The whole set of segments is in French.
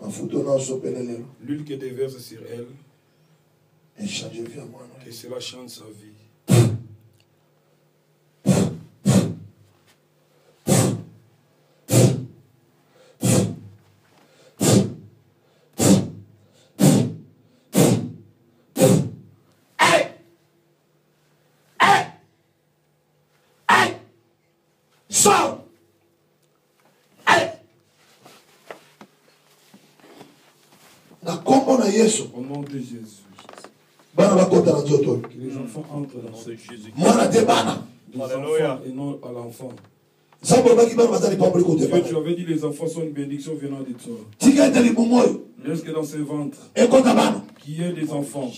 L'huile que déverse sur elle, que cela change sa vie. Sors! Allez! Au nom de Jésus. Que les enfants entrent dans ce Jésus. Les enfants et non à l'enfant. Tu avais dit les enfants sont une bénédiction venant de toi. Laisse que dans ce ventre, qu'il y ait des enfants.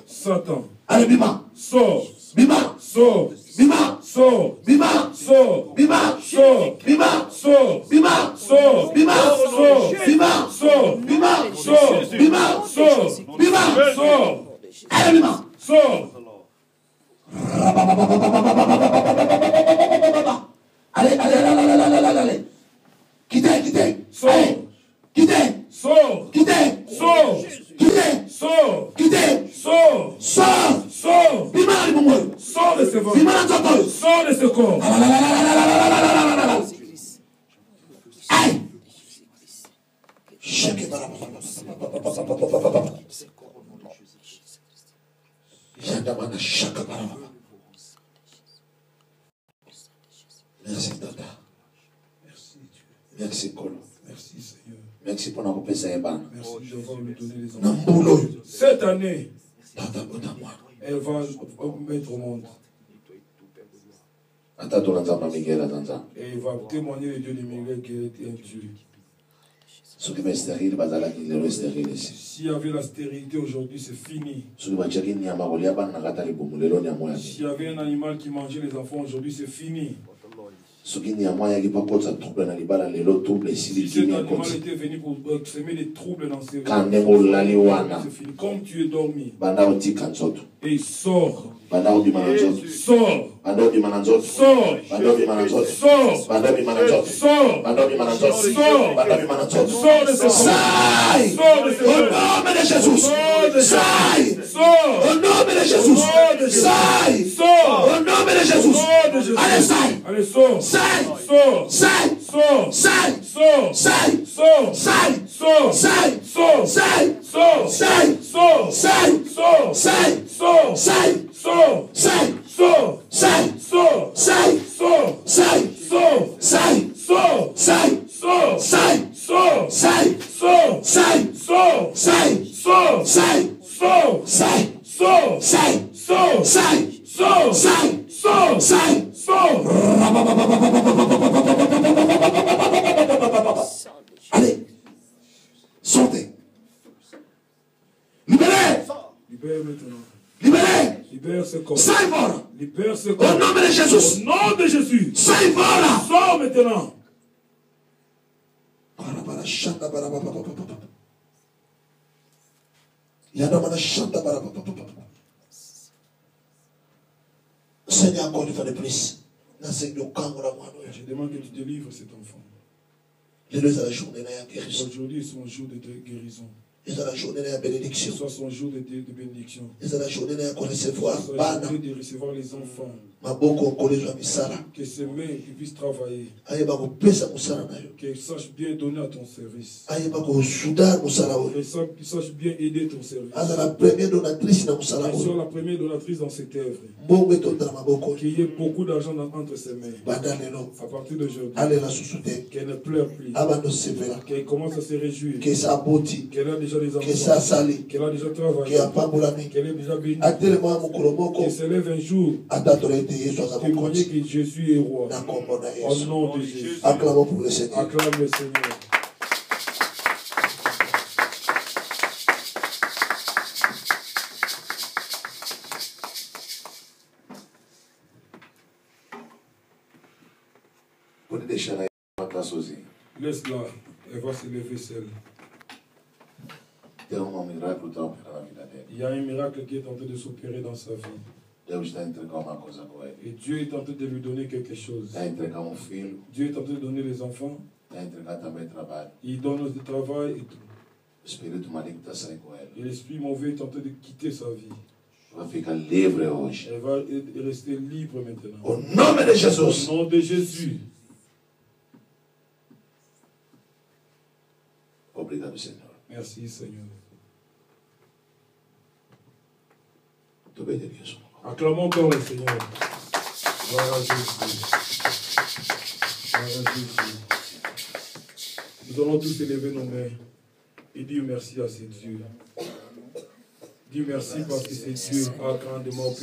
Satan. Allez, Bima. Sors. Bima. Sors. Bima. Sors. Bima. Sors. Bima. Sors. Bima. Sors. Bima. Sors. Bima. Sors. Bima. Sors. Bima. Sors. Bima. Sors. Bima. Sors. Allez, Bima. Sors. Allez. Quittez. Sors. Quittez. Sors. Quittez. Sors. Quittez. Sors. Quittez. Sors. Sors. Sors. Bima. Sors de ce ventre. Bima. Sors de ce corps. Aïe. Merci Tata. Merci Kolo. Merci Seigneur. Merci pour nous faire ça. Merci d'avoir me donné les enfants. Cette année, elle va mettre au monde. Et il va témoigner le Dieu de Miguel qui est un Dieu. S'il y avait la stérilité aujourd'hui, c'est fini. S'il y avait un animal qui mangeait les enfants aujourd'hui, c'est fini. Si cet animal était venu pour semer des troubles dans ses vies, c'est fini. Comme tu es dormi, et il sort. Sors. Sors. Allez, sortez. Libérez. Libère maintenant. Libérez. Libère ce corps. Sors. Libère ce corps. Au nom de Jésus. Au nom de Jésus. Sors. Sors maintenant. Seigneur, encore une fois de plus. Je demande que tu délivres cet enfant. Aujourd'hui est son jour de guérison. C'est la journée de bénédiction. Soit son jour de bénédiction. C'est la journée de recevoir les enfants. Que ses mains puissent travailler. Qu'elles sachent bien donner à ton service. Qu'elles sachent bien aider ton service. Qu'elle soit la première donatrice dans cette œuvre. Qu'il y ait beaucoup d'argent entre ses mains. À partir d'aujourd'hui. Qu'elle ne pleure plus. Qu'elle commence à se réjouir. Qu'elle a déjà des enfants. Qu'elle a déjà travaillé. Qu'elle est déjà bénie. Qu'elle se lève un jour. Témoigner que Jésus est roi. Au nom de Jésus. Acclamons pour le Seigneur. Acclame le Seigneur. Laisse-la, elle va se lever seule. Il y a un miracle qui est en train de s'opérer dans sa vie. Et Dieu est en train de lui donner quelque chose. Dieu est en train de donner les enfants. Il donne le travail et tout. Et l'esprit mauvais est en train de quitter sa vie. Elle va rester libre maintenant. Au nom de Jésus. Au nom de Jésus. Obrigado, Seigneur. Merci, Seigneur. Acclamons encore le Seigneur. Gloire à Jésus. Gloire à Jésus. Nous allons tous élever nos mains et dire merci à ces dieux. Dis merci parce que c'est Dieu a grandement